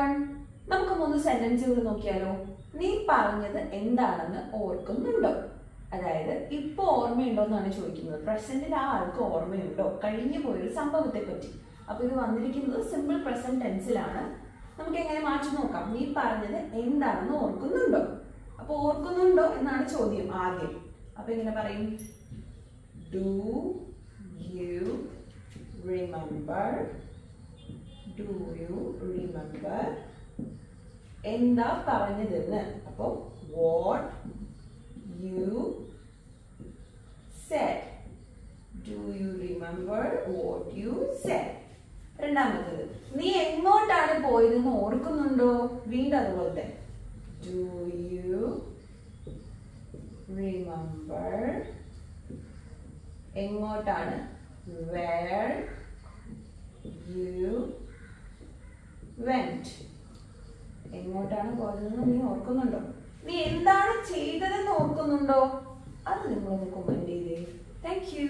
everyone. നമുക്ക് മൂന്ന് സെന്റൻസുകൾ നോക്കിയാലോ. നീ പറഞ്ഞത് എന്താണെന്ന് ഓർക്കുന്നുണ്ടോ? അതായത് ഇപ്പോൾ ഓർമ്മയുണ്ടോ എന്നാണ് ചോദിക്കുന്നത്. പ്രസന്റിൽ ആ ആൾക്ക് ഓർമ്മയുണ്ടോ കഴിഞ്ഞു പോയൊരു സംഭവത്തെ പറ്റി. അപ്പോൾ ഇത് വന്നിരിക്കുന്നത് സിമ്പിൾ പ്രസന്റ് ടെൻസിലാണ്. നമുക്ക് എങ്ങനെ മാറ്റി നോക്കാം. നീ പറഞ്ഞത് എന്താണെന്ന് ഓർക്കുന്നുണ്ടോ? അപ്പോൾ ഓർക്കുന്നുണ്ടോ എന്നാണ് ചോദ്യം ആദ്യം. അപ്പോൾ എങ്ങനെ പറയും? Do you remember? Do you remember? എന്താ പറഞ്ഞതെന്ന്. അപ്പോൾ what you said. Do you remember what you said? രണ്ടാമത്തേത്, നീ എങ്ങോട്ടാണ് പോയതെന്ന് ഓർക്കുന്നുണ്ടോ? വീണ്ടും അതുപോലത്തെ ഡു യു റിമെമ്പർ? എങ്ങോട്ടാണ്? Where you went? എങ്ങോട്ടാണ് പോയതെന്ന് നീ ഓർക്കുന്നുണ്ടോ? നീ എന്താണ് ചെയ്തതെന്ന് ഓർക്കുന്നുണ്ടോ? അത് നിങ്ങളൊന്ന് കമന്റ് ചെയ്തേ. Thank you.